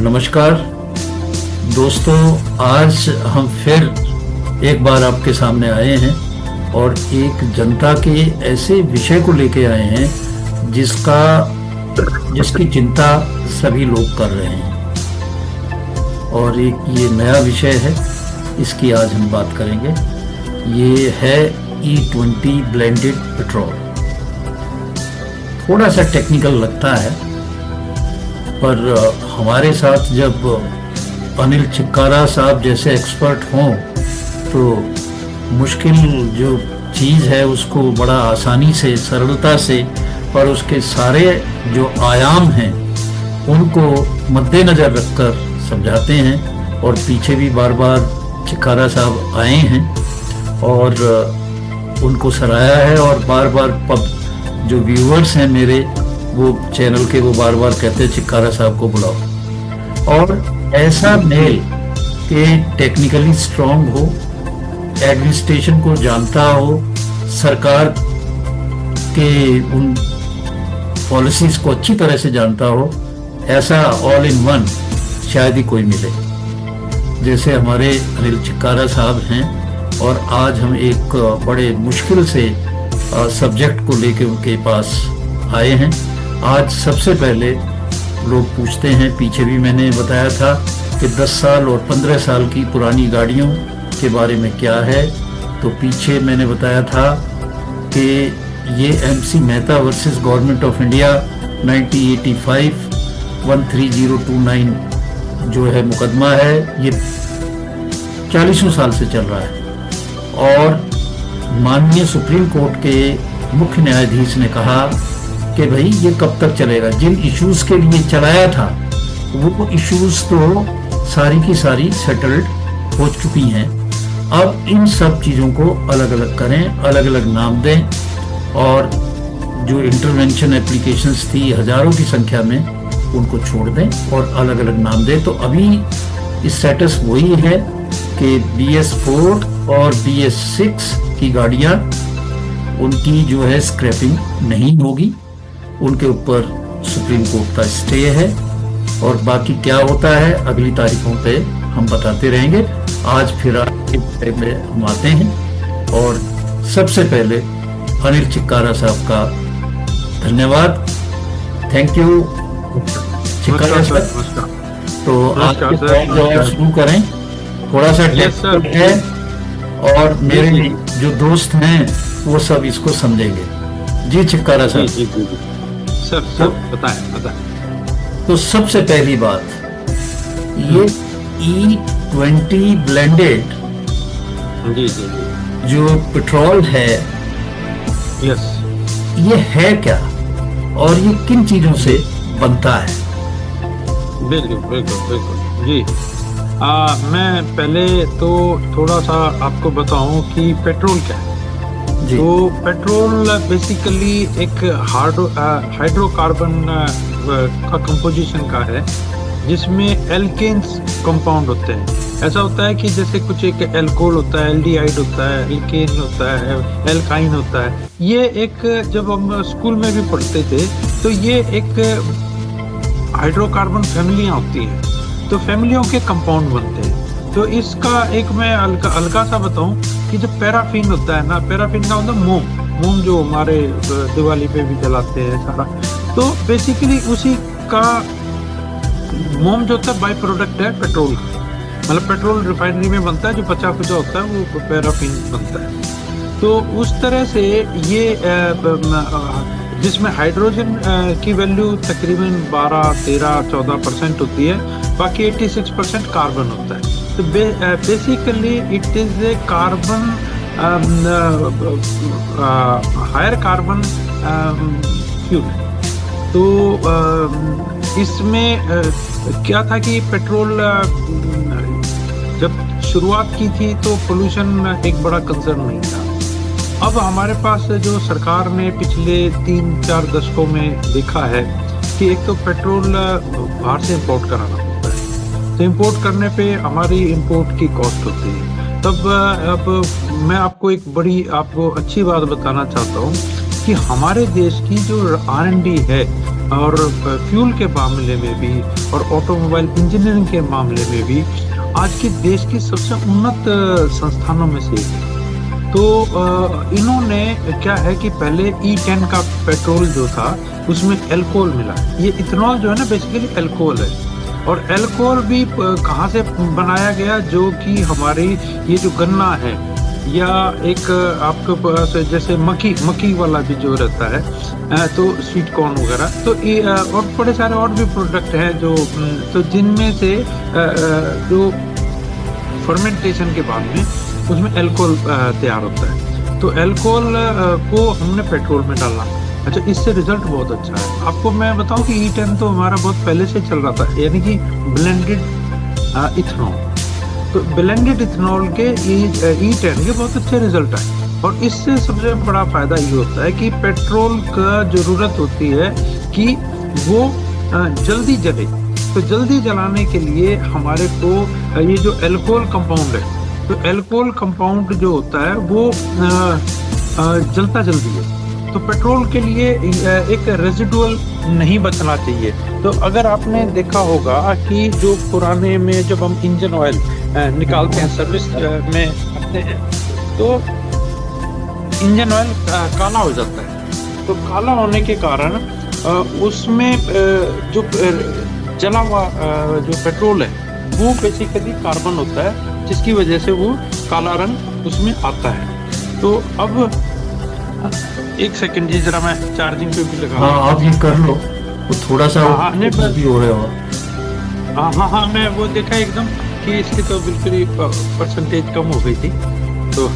नमस्कार दोस्तों, आज हम फिर एक बार आपके सामने आए हैं और एक जनता के ऐसे विषय को लेके आए हैं जिसकी चिंता सभी लोग कर रहे हैं। और एक ये नया विषय है, इसकी आज हम बात करेंगे। ये है E20 ब्लेंडेड पेट्रोल। थोड़ा सा टेक्निकल लगता है, पर हमारे साथ जब अनिल चिक्कारा साहब जैसे एक्सपर्ट हों तो मुश्किल जो चीज़ है उसको बड़ा आसानी से, सरलता से और उसके सारे जो आयाम हैं उनको मद्देनज़र रखकर समझाते हैं। और पीछे भी बार बार चिक्कारा साहब आए हैं और उनको सराहा है, और बार बार जो व्यूअर्स हैं मेरे वो चैनल के, वो बार बार कहते हैं चिक्कारा साहब को बुलाओ। और ऐसा मेल के टेक्निकली स्ट्रांग हो, एडमिनिस्ट्रेशन को जानता हो, सरकार के उन पॉलिसीज को अच्छी तरह से जानता हो, ऐसा ऑल इन वन शायद ही कोई मिले जैसे हमारे अनिल चिक्कारा साहब हैं। और आज हम एक बड़े मुश्किल से सब्जेक्ट को लेकर उनके पास आए हैं। आज सबसे पहले लोग पूछते हैं, पीछे भी मैंने बताया था कि 10 साल और 15 साल की पुरानी गाड़ियों के बारे में क्या है, तो पीछे मैंने बताया था कि ये MC Mehta versus government of India 1985 13029 जो है मुकदमा है, ये 40 साल से चल रहा है। और माननीय सुप्रीम कोर्ट के मुख्य न्यायाधीश ने कहा कि भाई ये कब तक चलेगा। जिन इश्यूज के लिए चलाया था वो इश्यूज तो सारी की सारी सेटल्ड हो चुकी हैं। अब इन सब चीज़ों को अलग अलग करें, अलग अलग नाम दें, और जो इंटरवेंशन एप्लीकेशंस थी हजारों की संख्या में, उनको छोड़ दें और अलग अलग नाम दें। तो अभी स्टेटस वही है कि BS4 और BS6 की गाड़ियाँ, उनकी जो है स्क्रैपिंग नहीं होगी, उनके ऊपर सुप्रीम कोर्ट का स्टे है। और बाकी क्या होता है अगली तारीखों पे हम बताते रहेंगे। आज फिर आपके में हम आते हैं, और सबसे पहले अनिल चिक्कारा साहब का धन्यवाद, थैंक यू चिक्कारा साहब। तो आज शुरू करें, थोड़ा सा टेक्निकल है और मेरे जो दोस्त हैं वो सब इसको समझेंगे। जी चिक्कारा साहब। जी सर बताएं। तो सबसे पहली बात, ये E20 ब्लेंडेड जी जो पेट्रोल है, यस, ये है क्या और ये किन चीजों से बनता है? बिल्कुल जी। मैं पहले तो थोड़ा सा आपको बताऊं कि पेट्रोल क्या है। तो पेट्रोल बेसिकली एक हाइड्रोकार्बन का कंपोजिशन का है, जिसमें एल्केन्स कंपाउंड होते हैं। ऐसा होता है कि जैसे कुछ एक एल्कोहल होता है, एल्डिहाइड होता है, एल्केन होता है, एल्काइन होता है। ये एक, जब हम स्कूल में भी पढ़ते थे तो ये एक हाइड्रोकार्बन फैमिलियाँ होती हैं, तो फैमिलियों के कंपाउंड बनते हैं। तो इसका एक मैं हल्का सा बताऊं कि जो पैराफिन होता है ना, पैराफिन का मतलब मोम जो हमारे दिवाली पे भी जलाते हैं सारा, तो बेसिकली उसी का मोम जो होता है बाई प्रोडक्ट है पेट्रोल का। मतलब पेट्रोल रिफाइनरी में बनता है, जो बचा कुचा होता है वो पैराफिन बनता है। तो उस तरह से ये जिसमें हाइड्रोजन की वैल्यू तकरीबन 12, 13, 14% होती है, बाकी 86% कार्बन होता है। तो basically it is a carbon, higher carbon fuel. तो इसमें क्या था कि पेट्रोल जब शुरुआत की थी तो पोल्यूशन एक बड़ा कंसर्न नहीं था। अब हमारे पास जो सरकार ने पिछले 3-4 दशकों में देखा है कि एक तो पेट्रोल बाहर से इंपोर्ट कराना पड़ता है, तो इंपोर्ट करने पे हमारी इंपोर्ट की कॉस्ट होती है। तब अब मैं आपको अच्छी बात बताना चाहता हूँ कि हमारे देश की जो R&D है और फ्यूल के मामले में भी और ऑटोमोबाइल इंजीनियरिंग के मामले में भी आज के देश की सबसे उन्नत संस्थानों में से एक है। तो इन्होंने क्या है कि पहले E10 का पेट्रोल जो था उसमें अल्कोहल मिला। ये इथेनॉल जो है ना बेसिकली अल्कोहल है, और अल्कोहल भी कहाँ से बनाया गया, जो कि हमारी ये जो गन्ना है या एक आपके पास जैसे मक्की वाला भी जो रहता है, तो स्वीट कॉर्न वगैरह, तो ये और बड़े सारे और भी प्रोडक्ट हैं जो तो जिनमें से जो फर्मेंटेशन के बाद में उसमें अल्कोहल तैयार होता है। तो अल्कोहल को हमने पेट्रोल में डालना। अच्छा, इससे रिजल्ट बहुत अच्छा है। आपको मैं बताऊं कि E10 तो हमारा बहुत पहले से चल रहा था, यानी कि ब्लेंडेड इथेनॉल। तो ब्लेंडेड इथेनॉल के E10 के बहुत अच्छे रिजल्ट आए, और इससे सबसे बड़ा फायदा ये होता है कि पेट्रोल का जरूरत होती है कि वो जल्दी जले। तो जल्दी जलाने के लिए हमारे को ये जो अल्कोहल कंपाउंड है, तो अल्कोहल कंपाउंड जो होता है वो जलता जल्दी है। तो पेट्रोल के लिए एक रेजिडुअल नहीं बचना चाहिए। तो अगर आपने देखा होगा कि जो पुराने में जब हम इंजन ऑयल निकालते हैं, सर्विस में करते हैं, तो इंजन ऑयल काला हो जाता है। तो काला होने के कारण उसमें जो जला हुआ जो पेट्रोल है वो बेसिकली कार्बन होता है, जिसकी वजह से वो काला रंग उसमें आता है। तो अब एक सेकंड जी, जरा मैं चार्जिंग पे भी लगा। हाँ, आप ये कर लो, वो थोड़ा सा भी हो रहे हो। हाँ, मैं वो देखा एकदम कि इसकी तो बिल्कुल ही परसेंटेज कम हो गई थी। तो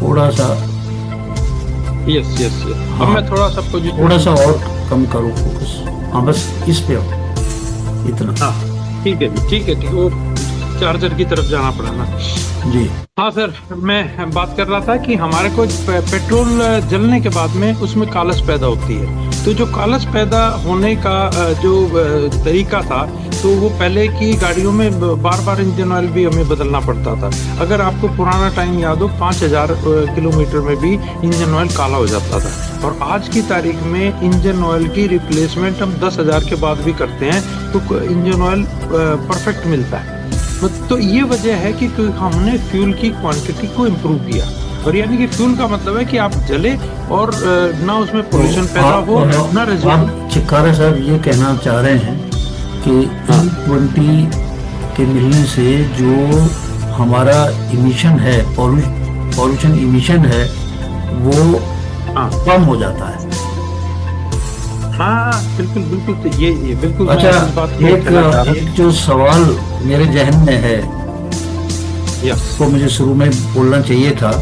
थोड़ा सा यस अब मैं थोड़ा सा थोड़ा सा और कम करो फोकस। हाँ, बस इस पे हो, इतना। हाँ, ठीक है, वो चार्जर की तरफ जाना पड़ा ना जी। हाँ सर, मैं बात कर रहा था कि हमारे को पेट्रोल जलने के बाद में उसमें कालस पैदा होती है। तो जो कालस पैदा होने का जो तरीका था, तो वो पहले की गाड़ियों में बार बार इंजन ऑयल भी हमें बदलना पड़ता था। अगर आपको पुराना टाइम याद हो, 5000 किलोमीटर में भी इंजन ऑयल काला हो जाता था। और आज की तारीख में इंजन ऑयल की रिप्लेसमेंट हम 10,000 के बाद भी करते हैं, तो इंजन ऑयल परफेक्ट मिलता है। तो ये वजह है कि हमने फ्यूल की क्वांटिटी को इम्प्रूव किया। और यानी कि फ्यूल का मतलब है कि आप जले और ना उसमें पोल्यूशन पैदा हो, ना रेजिडुअल। चिक्कारा साहब ये कहना चाह रहे हैं कि E20 के मिलने से जो हमारा इमिशन है, पॉल्यूशन इमिशन है, वो कम हो जाता है। हाँ, बिल्कुल। तो ये बिल्कुल। अच्छा, एक जो सवाल मेरे जहन में है, तो मुझे शुरू में बोलना चाहिए था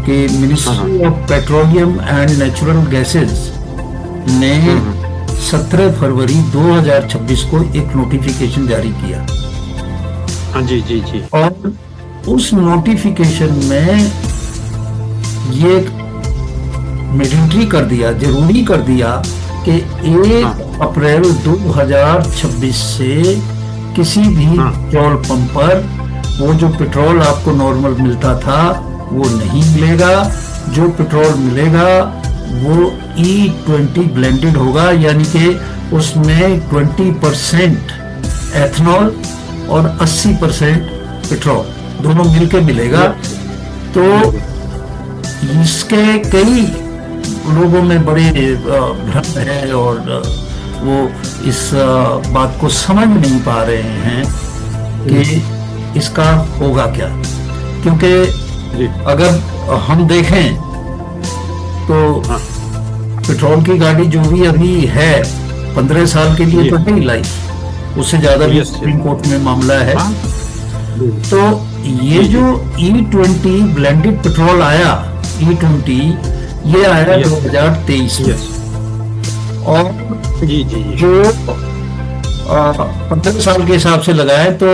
कि ministry of petroleum and natural gases ने 17 फरवरी 2026 को एक नोटिफिकेशन जारी किया। हाँ जी। और उस नोटिफिकेशन में ये मैंडेटरी कर दिया, जरूरी कर दिया कि 1 अप्रैल 2026 से किसी भी पेट्रोल पंप पर वो जो पेट्रोल आपको नॉर्मल मिलता था वो नहीं मिलेगा। जो पेट्रोल मिलेगा वो E20 ब्लेंडेड होगा, यानी कि उसमें 20% एथनॉल और 80% पेट्रोल दोनों मिलके मिलेगा। तो इसके कई लोगों में बड़े भ्रम है और वो इस बात को समझ नहीं पा रहे हैं कि इसका होगा क्या। क्योंकि अगर हम देखें तो पेट्रोल की गाड़ी जो भी अभी है 15 साल के लिए तो नहीं लाई, उससे ज्यादा भी सुप्रीम कोर्ट में मामला है। तो ये जो E20 ब्लेंडेड पेट्रोल आया, E20 ये आया 2023 में, और जो 15 साल के हिसाब से लगाए तो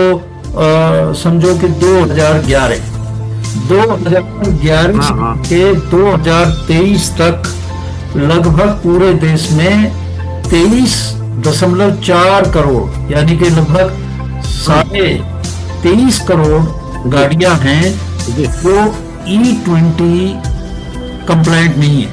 समझो कि 2011 के 2023 तक लगभग पूरे देश में 23 1.4 करोड़ यानी कि लगभग 23.5 करोड़ गाड़ियां हैं जो E20 कंप्लायंट नहीं है।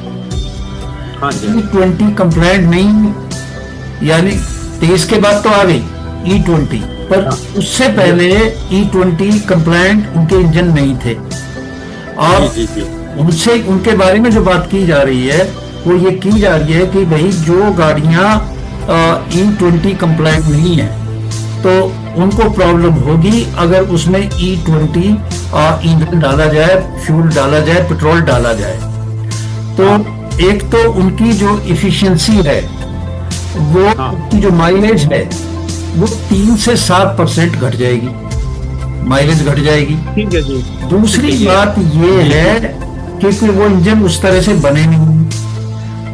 हाँ जी, E20 कंप्लायंट नहीं यानी 23 के बाद तो आ गई E20, पर उससे पहले E20 कंप्लायंट उनके इंजन नहीं थे। और उनसे उनके बारे में जो बात की जा रही है वो ये की जा रही है कि भाई जो गाड़ियां E20 कंप्लायंट नहीं है तो उनको प्रॉब्लम होगी अगर उसमें E20 ईंधन डाला जाए, फ्यूल डाला जाए, पेट्रोल डाला जाए। तो एक तो उनकी जो इफिशियंसी है वो उनकी जो माइलेज है वो 3 से 7% घट जाएगी, माइलेज घट जाएगी। ठीक है जी। दूसरी बात ये है कि फिर वो इंजन उस तरह से बने नहीं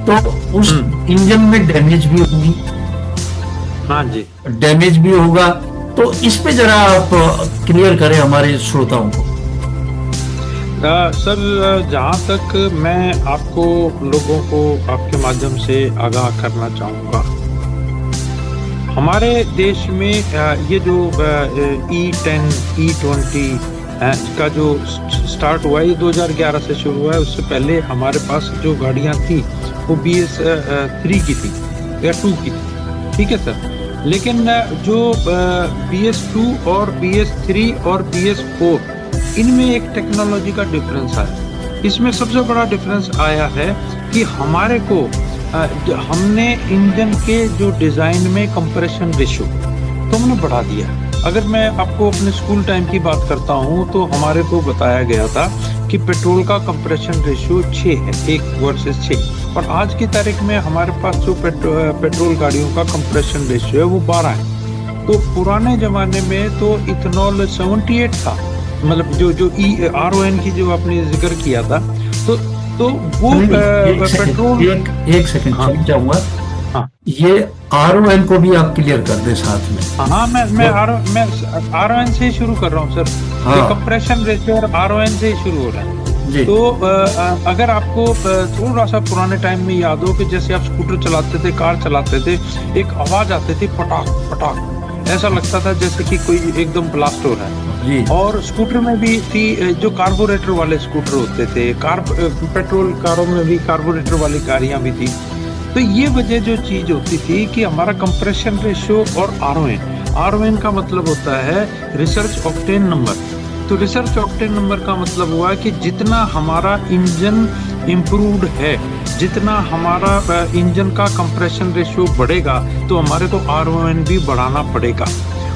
तो उस इंजन में डैमेज भी होगी। हाँ जी, डैमेज भी होगा। तो इस पे जरा आप क्लियर करें हमारे श्रोताओं को। सर, जहाँ तक मैं आपको लोगों को आपके माध्यम से आगाह करना चाहूँगा, हमारे देश में ये जो E10, E20 का जो स्टार्ट हुआ है 2011 से शुरू हुआ है। उससे पहले हमारे पास जो गाड़ियाँ थी वो BS3 की थी या 2 की थी, ठीक है सर। लेकिन जो BS2 और BS3 और BS4 इनमें एक टेक्नोलॉजी का डिफरेंस आया। इसमें सबसे बड़ा डिफरेंस आया है कि हमारे को हमने इंजन के जो डिज़ाइन में कंप्रेशन रेशियो तो हमने बढ़ा दिया। अगर मैं आपको अपने स्कूल टाइम की बात करता हूँ तो हमारे को बताया गया था कि पेट्रोल का कंप्रेशन रेशियो 6 है, 1 वर्सेस 6, और आज की तारीख में हमारे पास जो पेट्रोल गाड़ियों का कंप्रेशन रेशियो है वो 12 है। तो पुराने ज़माने में तो इथेनॉल 78 था, मतलब जो RON की जो आपने जिक्र किया था, तो वो पेट्रोल। एक सेकंड चाहूंगा। हाँ, ये RON को भी आप क्लियर कर दे साथ में। हाँ, मैं RON से ही शुरू कर रहा हूँ सर। हाँ। कंप्रेशन रेशियो और RON से ही शुरू हो रहा है। तो अगर आपको थोड़ा सा पुराने टाइम में याद हो कि जैसे आप स्कूटर चलाते थे, कार चलाते थे, एक आवाज आती थी पटाख पटाख, ऐसा लगता था जैसे कि कोई एकदम ब्लास्ट हो रहा है। और स्कूटर में भी थी जो कार्बोरेटर वाले स्कूटर होते थे, पेट्रोल कारों में भी कार्बोरेटर वाली गाड़ियां भी थी। तो ये वजह जो चीज होती थी कि हमारा कंप्रेशन रेशियो और RON का मतलब होता है रिसर्च ऑक्टेन नंबर। तो रिसर्च ऑक्टेन नंबर का मतलब हुआ कि जितना हमारा इंजन इम्प्रूव्ड है, जितना हमारा इंजन का कंप्रेशन रेशियो बढ़ेगा तो हमारे को RON भी बढ़ाना पड़ेगा।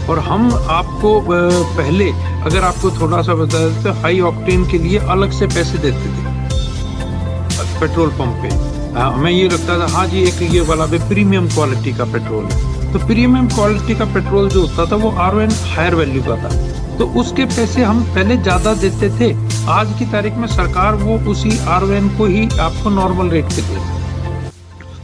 और हम आपको पहले अगर आपको थोड़ा सा बता दें तो हाई ऑक्टेन के लिए अलग से पैसे देते थे पेट्रोल पंप पे। मैं ये रखता था, हाँ जी, एक ये वाला भी प्रीमियम क्वालिटी का पेट्रोल है। तो प्रीमियम क्वालिटी का पेट्रोल जो होता था वो RON हायर वैल्यू का था, तो उसके पैसे हम पहले ज़्यादा देते थे। आज की तारीख में सरकार वो उसी RON को ही आपको नॉर्मल रेट पे दे।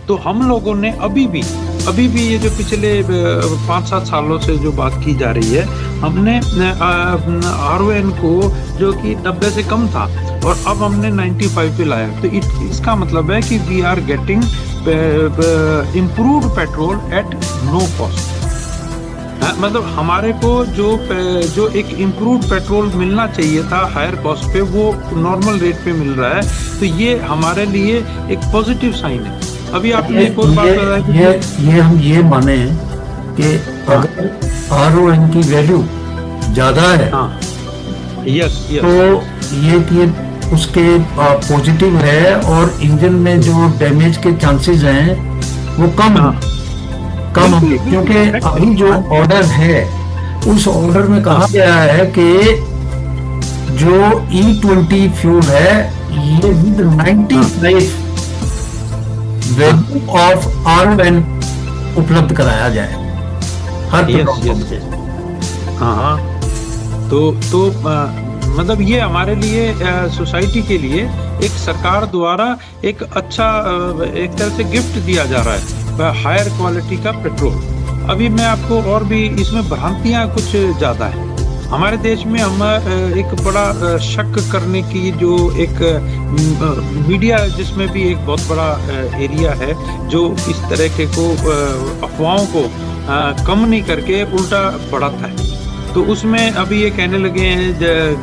तो हम लोगों ने अभी भी ये जो पिछले 5-7 सालों से जो बात की जा रही है, हमने RON को जो कि 90 से कम था और अब हमने 95 पे लाया। तो इसका मतलब है कि we are getting improved petrol at no cost. मतलब हमारे को जो एक इम्प्रूव्ड पेट्रोल मिलना चाहिए था हायर कॉस्ट पे, वो नॉर्मल रेट पे मिल रहा है। तो ये हमारे लिए एक पॉजिटिव साइन है। अभी आपने एक और बात बताया कि ये हम ये माने कि अगर RON की वैल्यू ज्यादा है, यस, तो ये कि उसके पॉजिटिव है और इंजन में जो डैमेज के चांसेस हैं वो कम होंगे। क्योंकि अभी जो ऑर्डर है उस ऑर्डर में कहा गया है कि जो E20 फ्यूल है ये विद 95 वैल्यू ऑफ RON उपलब्ध कराया जाए हर पेट्रोल पंप से। हाँ, तो मतलब ये हमारे लिए सोसाइटी के लिए एक सरकार द्वारा एक अच्छा एक तरह से गिफ्ट दिया जा रहा है हायर क्वालिटी का पेट्रोल। अभी मैं आपको और भी इसमें भ्रांतियां कुछ ज्यादा है। हमारे देश में हम एक बड़ा शक करने की जो एक मीडिया, जिसमें भी एक बहुत बड़ा एरिया है जो इस तरह के को अफवाहों को कम नहीं करके उल्टा बढ़ाता है। तो उसमें अभी ये कहने लगे हैं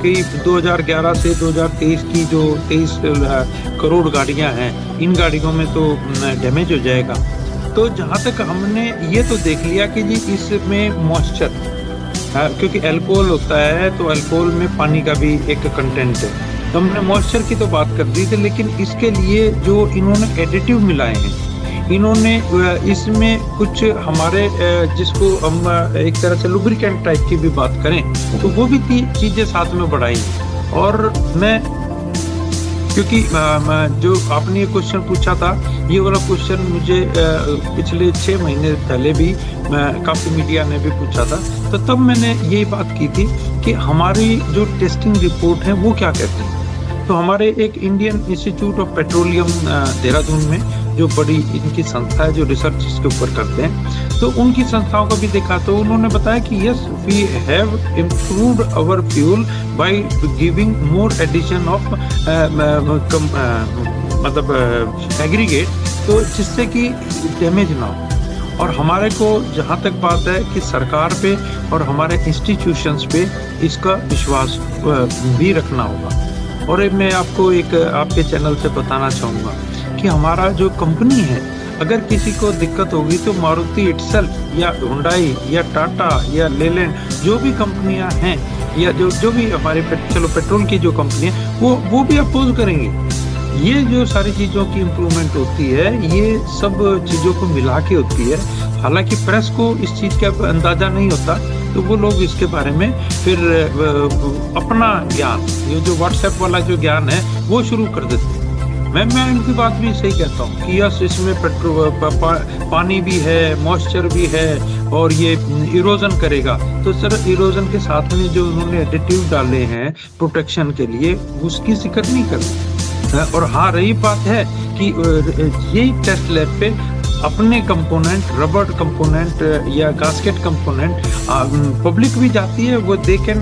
कि 2011 से 2023 की जो 23 करोड़ गाड़ियां हैं, इन गाड़ियों में तो डैमेज हो जाएगा। तो जहां तक हमने ये तो देख लिया कि जी इसमें मॉइस्चर, क्योंकि अल्कोहल होता है तो अल्कोहल में पानी का भी एक कंटेंट है, तो हमने मॉइस्चर की तो बात कर दी थी। लेकिन इसके लिए जो इन्होंने एडिटिव मिलाए हैं, इन्होंने इसमें कुछ हमारे जिसको हम एक तरह से लुब्रिकेंट टाइप की भी बात करें तो वो भी चीजें साथ में बढ़ाई। और मैं, क्योंकि जो आपने ये क्वेश्चन पूछा था, ये वाला क्वेश्चन मुझे पिछले 6 महीने पहले भी काफी मीडिया ने भी पूछा था, तो तब मैंने यही बात की थी कि हमारी जो टेस्टिंग रिपोर्ट है वो क्या कहते हैं। तो हमारे एक Indian institute of petroleum Dehradun में जो बड़ी इनकी संस्था है जो रिसर्च इसके ऊपर करते हैं, तो उनकी संस्थाओं को भी देखा तो उन्होंने बताया कि yes we have improved our fuel by giving more addition of मतलब एग्रीगेट, तो जिससे कि डैमेज ना हो। और हमारे को जहाँ तक बात है कि सरकार पे और हमारे इंस्टीट्यूशंस पे इसका विश्वास भी रखना होगा। और मैं आपको एक आपके चैनल से बताना चाहूँगा कि हमारा जो कंपनी है, अगर किसी को दिक्कत होगी तो मारुति इटसेल्फ या हुंडई या टाटा या लेलैंड जो भी कंपनियां हैं, या जो भी हमारे पेट्रोल की जो कंपनी है वो भी अपोज करेंगे। ये जो सारी चीज़ों की इम्प्रूवमेंट होती है, ये सब चीज़ों को मिला के होती है। हालांकि प्रेस को इस चीज़ का अंदाज़ा नहीं होता, तो वो लोग इसके बारे में फिर अपना ज्ञान, ये जो व्हाट्सएप वाला जो ज्ञान है वो शुरू कर देते हैं। मैं इनकी बात भी सही कहता हूँ कि यस इसमें पानी भी है, मॉइस्चर भी है और ये इरोजन करेगा। तो सर इरोजन के साथ में जो उन्होंने एडिटिव डाले हैं प्रोटेक्शन के लिए, उसकी जिक्र नहीं करते। और हाँ, रही बात है कि यही टेस्ट लैब पे अपने कंपोनेंट, रबर कंपोनेंट या गास्केट कंपोनेंट पब्लिक भी जाती है, वो they can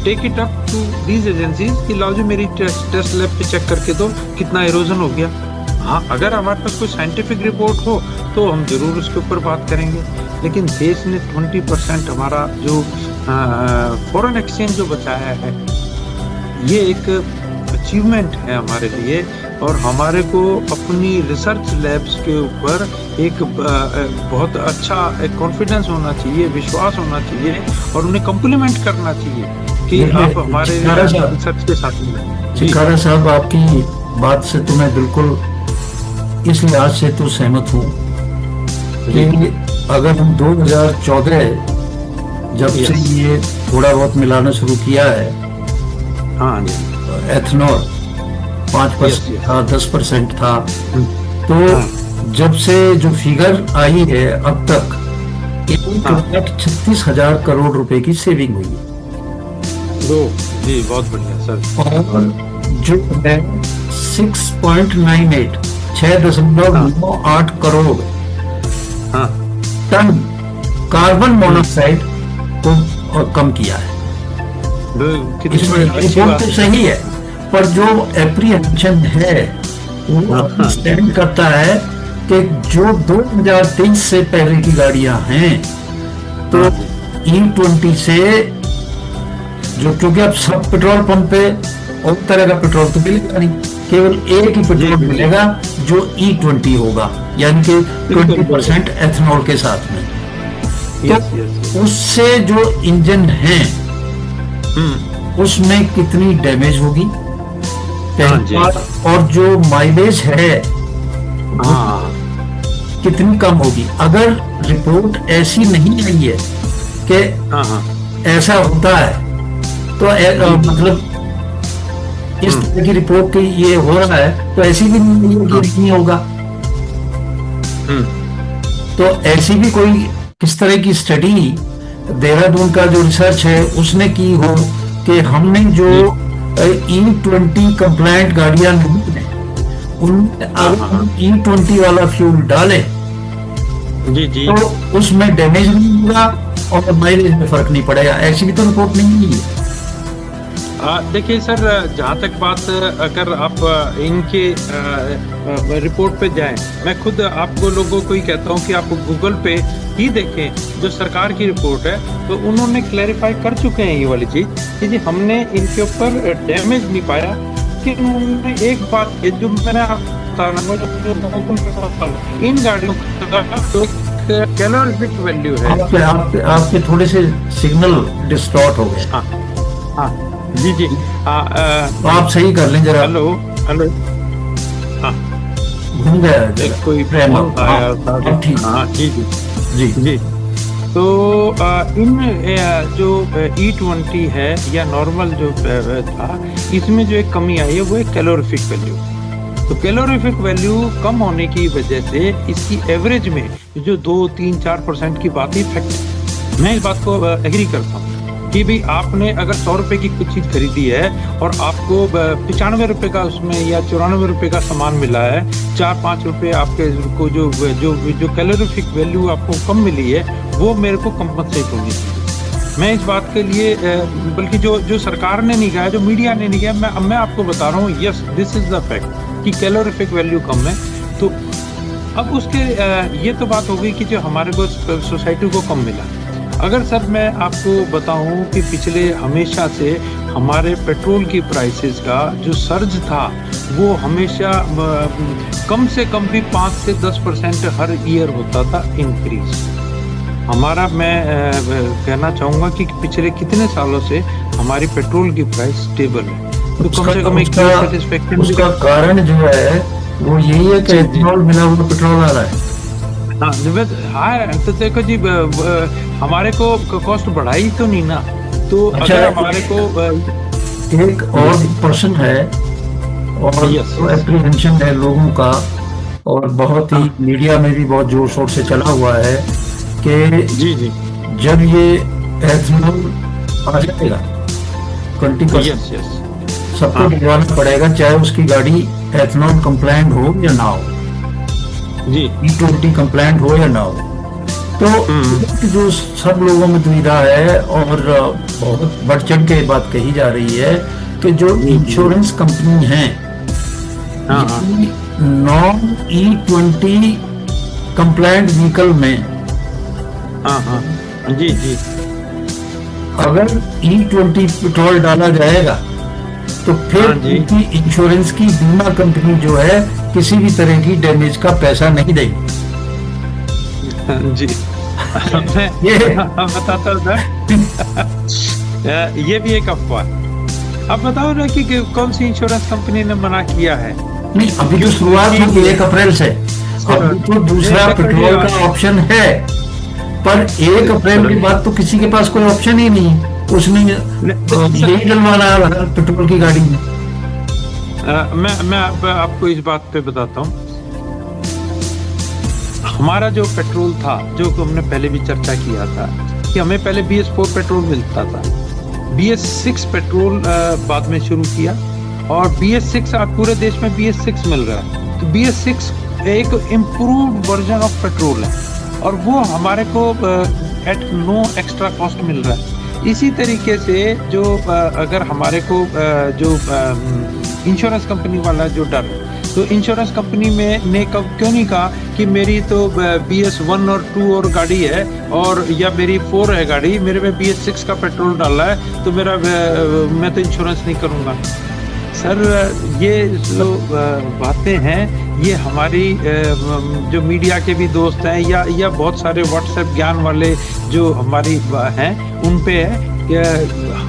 take it up to these agencies कि लाओ जी मेरी टेस्ट लैब पे चेक करके दो कितना इरोजन हो गया। हाँ, अगर हमारे पास कोई साइंटिफिक रिपोर्ट हो तो हम जरूर उसके ऊपर बात करेंगे। लेकिन देश ने 20% हमारा जो फॉरेन एक्सचेंज जो बचाया है, ये एक अचीवमेंट है हमारे लिए। और हमारे को अपनी रिसर्च लैब्स के ऊपर एक बहुत अच्छा एक कॉन्फिडेंस होना चाहिए, विश्वास होना चाहिए और उन्हें कॉम्प्लीमेंट करना चाहिए कि आप हमारे रिसर्च के साथ में। चिकारा साहब, आपकी बात से तो मैं बिल्कुल इस लिहाज से तो सहमत हूँ कि अगर हम 2014 जब से ये थोड़ा बहुत मिलाना शुरू किया है, हाँ जी, एथनॉल 5% था, 10% था, तो जब से जो फिगर आई है अब तक 1,36,000 करोड़ रुपए की सेविंग हुई है। जी बहुत बढ़िया सर। और जो है 6.98 6.98 करोड़ टन कार्बन मोनोऑक्साइड को कम किया है। इसमें रिपोर्ट तो सही है, पर जो एप्रीहेंशन है वो स्टैंड करता है कि जो 2023 से पहले की गाड़ियां हैं, तो E20 से जो, क्योंकि अब सब पेट्रोल पंप पे और तरह का पेट्रोल तो मिलेगा नहीं, केवल एक ही पेट्रोल मिलेगा जो E20 होगा, यानी कि 20% एथनॉल के साथ में। तो उससे जो इंजन है उसमें कितनी डैमेज होगी और जो माइलेज है कितनी कम होगी। अगर रिपोर्ट ऐसी नहीं आई है कि ऐसा होता है, तो मतलब इस तरह की रिपोर्ट की ये हो रहा है, तो ऐसी भी नहीं होगा। तो ऐसी भी कोई किस तरह की स्टडी देहरादून का जो रिसर्च है उसने की हो कि हमने जो E20 कंप्लायंट गाड़ियां नहीं है उन E20 वाला फ्यूल डाले जी, तो उसमें डैमेज नहीं होगा और माइलेज में फर्क नहीं पड़ेगा, ऐसी भी तो रिपोर्ट नहीं है। देखिए सर, जहाँ तक बात, अगर आप इनके रिपोर्ट पे जाएं, मैं खुद आपको लोगों को ही कहता हूँ कि आप गूगल पे ही देखें जो सरकार की रिपोर्ट है, तो उन्होंने क्लैरिफाई कर चुके हैं ये वाली चीज़ कि जी हमने इनके ऊपर डैमेज नहीं पाया। कि उन्होंने एक बात जो मैंने आपको इन गाड़ियों का जो कैलोरीफिक वैल्यू है, आपके थोड़े से सिग्नल डिस्टॉर्ट हो गए। हाँ हाँ जी जी, तो आप सही कर लें जरा। हेलो हेलो, हाँ घूम गया कोई फोन आया। ठीक, हाँ जी जी जी जी। तो इन जो E20 है या नॉर्मल जो था, इसमें जो एक कमी आई है वो है कैलोरीफिक वैल्यू। तो कैलोरीफिक वैल्यू कम होने की वजह से इसकी एवरेज में जो 2-3-4% की बात ही फैक्ट, मैं इस बात को एग्री करता हूँ कि भाई आपने अगर 100 रुपए की कुछ चीज़ खरीदी है और आपको 95 रुपए का उसमें या 94 रुपए का सामान मिला है, 4-5 रुपए आपके को जो जो जो कैलोरीफिक वैल्यू आपको कम मिली है वो मेरे को कंपनसेट होनी चाहिए। मैं इस बात के लिए बल्कि जो सरकार ने नहीं कहा, जो मीडिया ने नहीं कहा, मैं आपको बता रहा हूँ, yes this is the fact कि कैलोरीफिक वैल्यू कम है। तो अब उसके ये तो बात हो गई कि जो हमारे को सोसाइटी को कम मिला। अगर सर मैं आपको बताऊं कि पिछले हमेशा से हमारे पेट्रोल की प्राइसेस का जो सर्ज था वो हमेशा कम से कम भी 5 से 10% हर ईयर होता था इंक्रीज हमारा। मैं कहना चाहूँगा कि पिछले कितने सालों से हमारी पेट्रोल की प्राइस स्टेबल है। तो कम से कम एक सेटिस्फेक्शन। उसका कारण जो है वो यही है कि इथेनॉल मिला हुआ पेट्रोल आ रहा है। हाँ, तो देखो जी, हमारे को कॉस्ट बढ़ाई तो नहीं ना। तो अच्छा, अगर हमारे को एक और पर्सन है और एप्रीहेंशन है लोगों का, और बहुत ही मीडिया में भी बहुत जोर शोर से चला हुआ है कि जी जी जब ये एथेनॉल आ जाएगा 20%, सबको दिलवाना पड़ेगा, चाहे उसकी गाड़ी एथेनॉल कंप्लायंट हो या ना हो जी, E20 कंप्लायंट हो या ना हो। तो जो सब लोगों में दुविधा है और बहुत बढ़ चढ़ के बात कही जा रही है कि जो इंश्योरेंस कंपनी है नॉन E20 कंप्लायंट व्हीकल में, जी जी, अगर E20 पेट्रोल डाला जाएगा तो फिर उनकी इंश्योरेंस की बीमा कंपनी जो है किसी भी तरह की डैमेज का पैसा नहीं देगी। जी ये बताता हूँ ये भी एक अफवाह। अब बताओ ना कि कौन सी इंश्योरेंस कंपनी ने मना किया है? नहीं, अभी जो शुरुआत हुई 1 अप्रैल से, अभी तो दूसरा पेट्रोल का ऑप्शन है, पर 1 अप्रैल के बाद तो किसी के पास कोई ऑप्शन ही नहीं है, उसने यही डलवाना है पेट्रोल की गाड़ी में। मैं आपको इस बात पे बताता हूँ। हमारा जो पेट्रोल था, जो हमने पहले भी चर्चा किया था कि हमें पहले BS4 पेट्रोल मिलता था, BS6 पेट्रोल बाद में शुरू किया, और BS6 अब पूरे देश में BS6 मिल रहा है। तो BS6 एक इम्प्रूव्ड वर्जन ऑफ पेट्रोल है और वो हमारे को एट नो एक्स्ट्रा कॉस्ट मिल रहा है। इसी तरीके से जो अगर हमारे को जो इंश्योरेंस कंपनी वाला जो डर, तो इंश्योरेंस कंपनी में ने कब क्यों नहीं कहा कि मेरी तो BS1 और 2 और गाड़ी है, और या मेरी 4 है गाड़ी, मेरे में BS6 का पेट्रोल डाला है, तो मेरा मैं तो इंश्योरेंस नहीं करूँगा। सर ये जो बातें हैं ये हमारी जो मीडिया के भी दोस्त हैं या बहुत सारे व्हाट्सएप ज्ञान वाले जो हमारी हैं उन पे है कि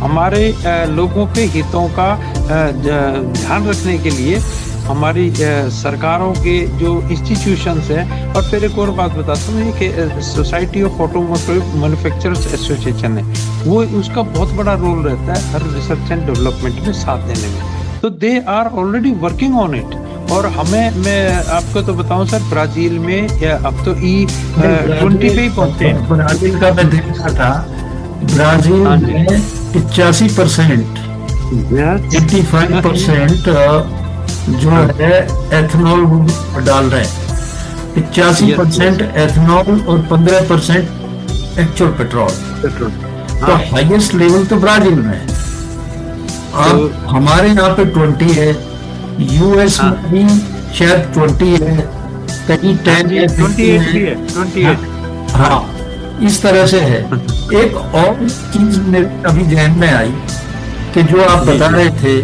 हमारे लोगों के हितों का ध्यान रखने के लिए हमारी सरकारों के जो इंस्टीट्यूशंस हैं। और फिर एक और बात बताता हूँ कि society of automotive manufacturers association है, वो उसका बहुत बड़ा रोल रहता है हर रिसर्च एंड डेवलपमेंट में साथ देने में। तो they are already working on it. और हमें, मैं आपको तो बताऊं सर, ब्राजील में या अब तो E20 पे ही पहुंचे। ब्राजील का मैं देख रहा था, ब्राजील में 85%, 85% जो है एथेनॉल डाल रहे हैं, 85% एथेनॉल और 15% एक्चुअल पेट्रोल। पेट्रोल। तो हाँ, हाईएस्ट लेवल तो ब्राजील में है। अब हमारे यहाँ पे 20 है, यूएस हाँ, में भी शायद 20 है, कहीं हाँ 10 जी, है, 28 15 भी है। है, 28। हाँ, हाँ, इस तरह से है। एक और चीज मेरे अभी जहन में आई कि जो आप जी बता जी। रहे थे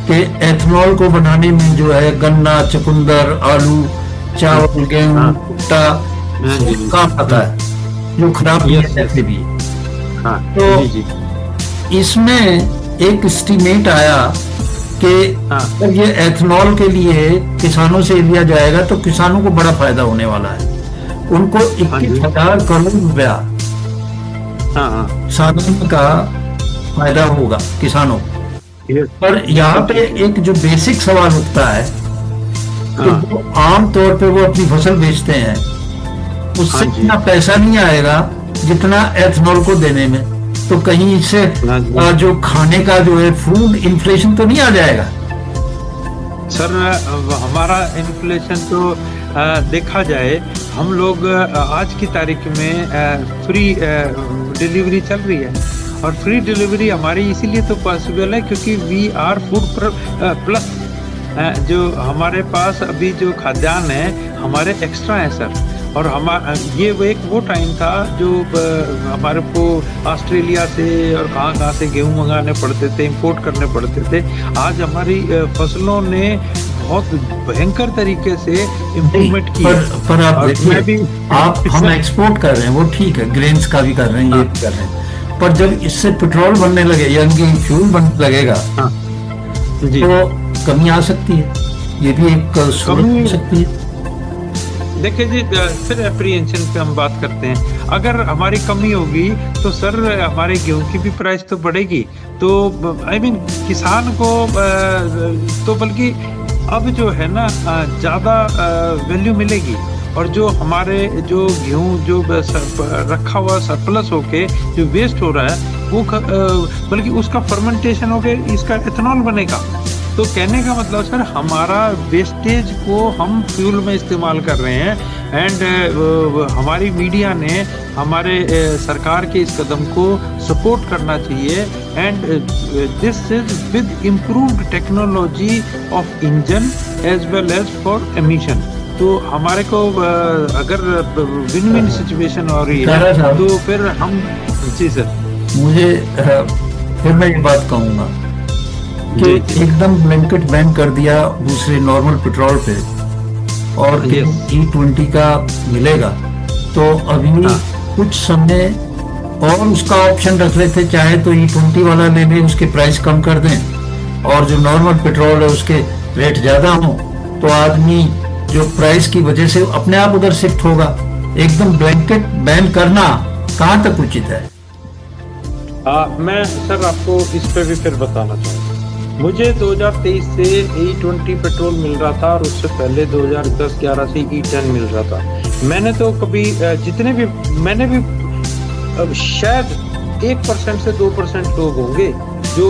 कि एथनॉल को बनाने में जो है गन्ना, चुकंदर, आलू, हाँ, चावल, गेहूं, हाँ, भुट्टा हाँ जी सब जी। काम आता है, जो खराब नहीं है यस यस। वैसे भी। हाँ तो जी जी। इसमें एक एस्टीमेट आया कि हाँ जब ये एथनॉल के लिए किसानों से लिया जाएगा तो किसानों को बड़ा फायदा होने वाला है। उनको हाँ जी। 21,000 करोड़ रुपया हाँ हाँ। सालाना का फायदा होगा किसानों को। यस। पर यहाँ पे एब्सोल्युटली। एक जो बेसिक सवाल उठता है कि हाँ जो आम तौर पे वो अपनी फसल बेचते हैं हाँ उससे जी। इतना पैसा नहीं आएगा जितना एथनॉल को देने में। तो कहीं इससे हाँ जी। जो खाने का जो है फूड इन्फ्लेशन तो नहीं आ जाएगा? सर हमारा इन्फ्लेशन तो देखा जाए, हम लोग आज की तारीख में फ्री डिलीवरी चल रही है, और फ्री डिलीवरी हमारी इसीलिए तो पॉसिबल है क्योंकि वी आर फूड प्लस। जो हमारे पास अभी जो खाद्यान्न है हमारे एक्स्ट्रा है सर। और हमारा ये वो टाइम था जो हमारे को ऑस्ट्रेलिया से और कहाँ से गेहूं मंगाने पड़ते थे, इंपोर्ट करने पड़ते थे। आज हमारी फसलों ने बहुत भयंकर तरीके से इम्प्रूवमेंट की है। पर आप और मैं देखिए, भी हम एक्सपोर्ट कर रहे हैं, वो ठीक है, ग्रेन्स का भी कर रहे हैं, ये भी कर रहे हैं। पर जब इससे पेट्रोल बनने लगे, यानी फ्यूल बनने लगेगा, हाँ जी। तो कमी आ सकती है। ये भी एक सोच कमी हो सकती है। देखिए जी, फिर एप्रीहेंशन पे हम बात करते हैं। अगर हमारी कमी होगी तो सर हमारे गेहूं की भी प्राइस तो बढ़ेगी। तो आई मीन किसान को तो बल्कि अब जो है ना ज़्यादा वैल्यू मिलेगी। और जो हमारे जो गेहूं जो रखा हुआ सरप्लस होके जो वेस्ट हो रहा है वो बल्कि उसका फर्मेंटेशन होके इसका एथेनॉल बनेगा। तो कहने का मतलब सर हमारा वेस्टेज को हम फ्यूल में इस्तेमाल कर रहे हैं। एंड हमारी मीडिया ने हमारे सरकार के इस कदम को सपोर्ट करना चाहिए। And this is with improved technology of engine as well as for emission. तो हमारे को अगर विन विन सिचुएशन हो रही है तो फिर हम जी सर। मुझे फिर मैं ये बात कहूंगा कि एकदम ब्लैंकेट बैन कर दिया दूसरे नॉर्मल पेट्रोल पे और E20 का मिलेगा, तो अभी कुछ समय और उसका ऑप्शन रख लेते, चाहे तो E20 वाला ले लें, उसके प्राइस कम कर दें, और जो नॉर्मल पेट्रोल है उसके रेट ज्यादा हो, तो आदमी जो प्राइस की वजह से अपने आप उधर शिफ्ट होगा। एकदम ब्लैंकेट बैन करना कहाँ तक उचित है? मैं सर आपको इस पे भी फिर बताना चाहूँगा। मुझे 2023 से E20 पेट्रोल मिल रहा था और उससे पहले 2010-11 से E10 मिल रहा था। मैंने तो कभी जितने भी मैंने भी शायद 1% से 2% लोग होंगे जो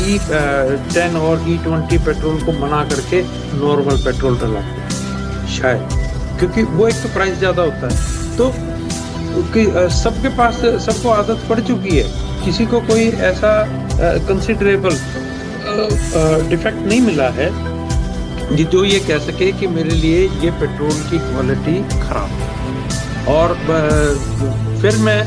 E10 और E20 पेट्रोल को मना करके नॉर्मल पेट्रोल डलाते हैं, शायद, क्योंकि वो एक तो प्राइस ज़्यादा होता है। तो सबके पास सबको आदत पड़ चुकी है, किसी को कोई ऐसा कंसिडरेबल डिफेक्ट नहीं मिला है जो ये कह सके कि मेरे लिए ये पेट्रोल की क्वालिटी खराब है। और फिर मैं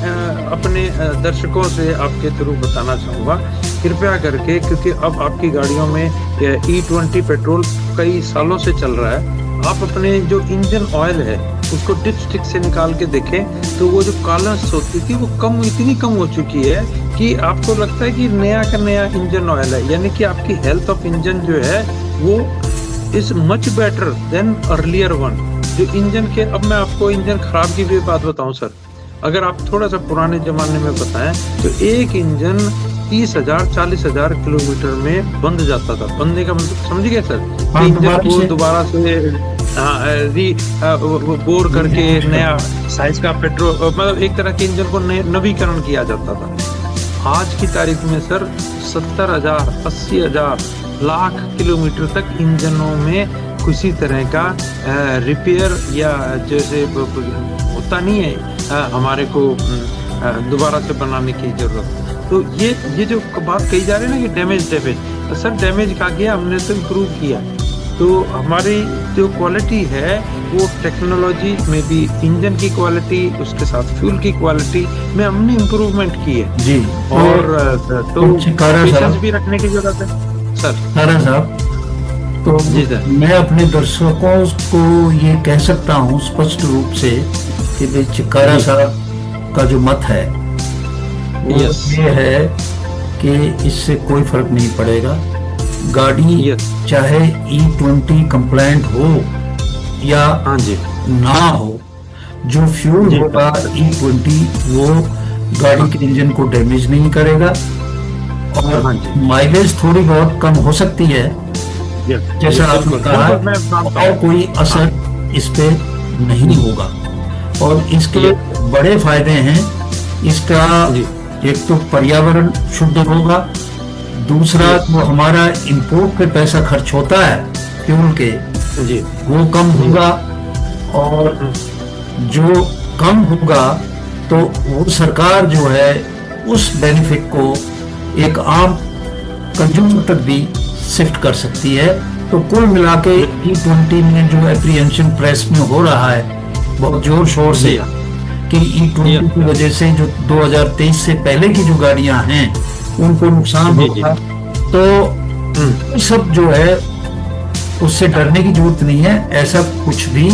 अपने दर्शकों से आपके थ्रू बताना चाहूँगा, कृपया करके, क्योंकि अब आपकी गाड़ियों में E20 पेट्रोल कई सालों से चल रहा है, आप अपने जो इंजन ऑयल है उसको डिपस्टिक से निकाल के देखें तो वो जो कालस होती थी वो इतनी कम हो चुकी है कि आपको लगता है कि नया का नया इंजन ऑयल है। यानी कि आपकी हेल्थ ऑफ इंजन जो है वो is much better than earlier one. जो इंजन के, अब मैं आपको इंजन खराब की भी बात बताऊं सर, अगर आप थोड़ा सा पुराने जमाने में बताएं तो एक इंजन 30,000-40,000 किलोमीटर में बंद जाता था। बंदे का मतलब समझ गए सर? इंजन को दोबारा से बोर करके नया साइज का पेट्रोल, मतलब एक तरह के इंजन को नवीकरण किया जाता था। आज की तारीख में सर 70,000, 80,000, लाख किलोमीटर तक इंजनों में किसी तरह का रिपेयर या जैसे होता नहीं है हमारे को दोबारा से बनाने की जरूरत। तो ये जो बात कही जा रही है ना कि डैमेज, सर डैमेज का गया, हमने तो इम्प्रूव किया। तो हमारी जो क्वालिटी है वो टेक्नोलॉजी में भी, इंजन की क्वालिटी, उसके साथ फ्यूल की क्वालिटी में हमने इम्प्रूवमेंट की है जी। और तो पेशेंस भी रखने की जरूरत है सर। खारा साहब, तो जी सर, मैं अपने दर्शकों को ये कह सकता हूँ स्पष्ट रूप से कि भाई चिक्कारा साहब का जो मत है वो ये है कि इससे कोई फर्क नहीं पड़ेगा। गाड़ी चाहे E20 कंप्लायंट हो या ना हो, जो फ्यूल होगा E20 वो गाड़ी के इंजन को डैमेज नहीं करेगा और माइलेज थोड़ी बहुत कम हो सकती है जैसा आपने कहा, और कोई असर इस पे नहीं होगा। और इसके बड़े फायदे हैं। इसका एक तो पर्यावरण शुद्ध होगा, दूसरा जो हमारा इंपोर्ट पे पैसा खर्च होता है फ्यूल के वो कम होगा, और जो कम होगा तो वो सरकार जो है उस बेनिफिट को एक आम कंज्यूमर तक भी शिफ्ट कर सकती है। तो कुल मिला के E20 में जो एप्रीहेंशन प्रेस में हो रहा है बहुत जोर शोर से कि E20 की वजह से जो 2023 से पहले की जो गाड़ियां हैं उनको नुकसान होगा, तो सब जो है उससे डरने की जरूरत नहीं है, ऐसा कुछ भी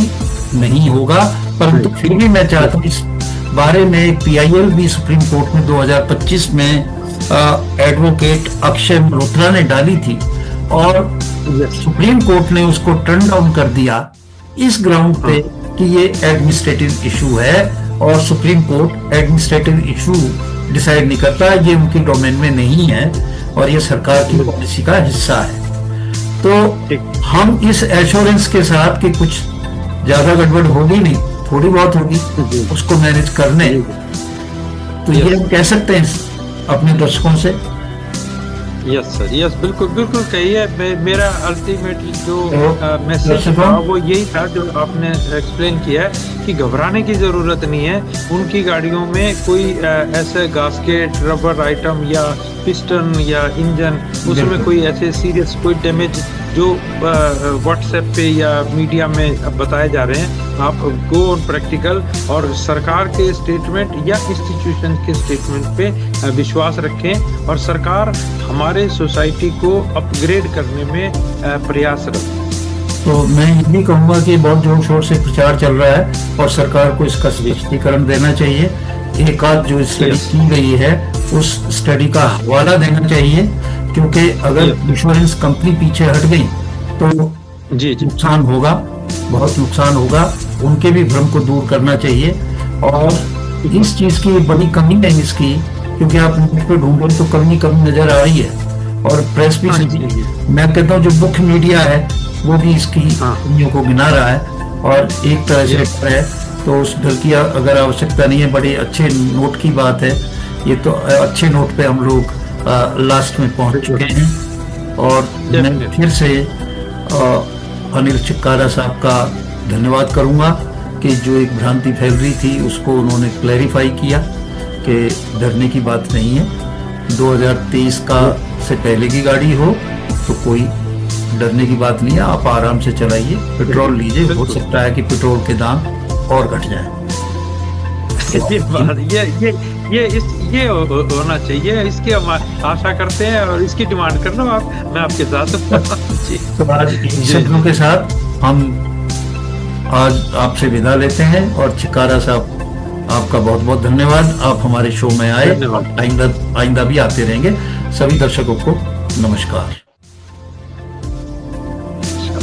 नहीं होगा। परंतु फिर भी मैं चाहता हूँ इस बारे में PIL भी सुप्रीम कोर्ट में 2025 में एडवोकेट अक्षय मल्होत्रा ने डाली थी और सुप्रीम कोर्ट ने उसको टर्न डाउन कर दिया इस ग्राउंड पे कि ये एडमिनिस्ट्रेटिव इशू है और supreme court administrative issue decide नहीं करता, ये उनकी डोमेन में नहीं है और ये सरकार की पॉलिसी का हिस्सा है। तो हम इस एश्योरेंस के साथ कि कुछ ज्यादा गड़बड़ होगी नहीं, थोड़ी बहुत होगी, उसको मैनेज करने, तो ये हम कह सकते हैं अपने दर्शकों से। यस सर, यस, बिल्कुल बिल्कुल कहिए। मेरा अल्टीमेटली जो मैसेज था वो यही था जो आपने एक्सप्लेन किया है कि घबराने की जरूरत नहीं है। उनकी गाड़ियों में कोई ऐसे गास्केट, रबर आइटम या पिस्टन या इंजन, उसमें कोई ऐसे सीरियस कोई डैमेज जो व्हाट्सएप पे या मीडिया में बताए जा रहे हैं, आप गो ऑन प्रैक्टिकल और सरकार के स्टेटमेंट या इंस्टीट्यूशन के स्टेटमेंट पे विश्वास रखें और सरकार हमारे सोसाइटी को अपग्रेड करने में प्रयासरत। तो मैं यही कहूँगा कि बहुत जोर शोर से प्रचार चल रहा है और सरकार को इसका स्पष्टीकरण देना चाहिए। एक आध जो स्टडी की गई है उस स्टडी का हवाला देना चाहिए, क्योंकि अगर इंश्योरेंस कंपनी पीछे हट गई तो नुकसान होगा, बहुत नुकसान होगा। उनके भी भ्रम को दूर करना चाहिए। और इस चीज की बड़ी कमी है इसकी, क्योंकि आप नेट पे ढूंढो तो कमी नजर आ रही है और प्रेस भी मैं कहता हूँ जो मुख्य मीडिया है वो भी इसकी कमियों को गिना रहा है और एक तरह से है, तो उस डर की अगर आवश्यकता नहीं है। बड़े अच्छे नोट की बात है ये, तो अच्छे नोट पे हम लोग लास्ट में पहुंच चुके हैं। और मैं फिर से अनिल चिक्कारा साहब का धन्यवाद करूंगा कि जो एक भ्रांति फैल रही थी उसको उन्होंने क्लैरिफाई किया कि डरने की बात नहीं है। 2023 का से पहले की गाड़ी हो तो कोई डरने की बात नहीं है, आप आराम से चलाइए, पेट्रोल लीजिए, हो सकता है कि पेट्रोल के दाम और घट जाए। ये होना चाहिए, इसकी हम आशा करते हैं और इसकी डिमांड करना मैं आपके साथ। तो आज इन शब्दों के साथ हम आज आपसे विदा लेते हैं और चिक्कारा साहब आपका बहुत बहुत धन्यवाद, आप हमारे शो में आए, आइंदा भी आते रहेंगे। सभी दर्शकों को नमस्कार।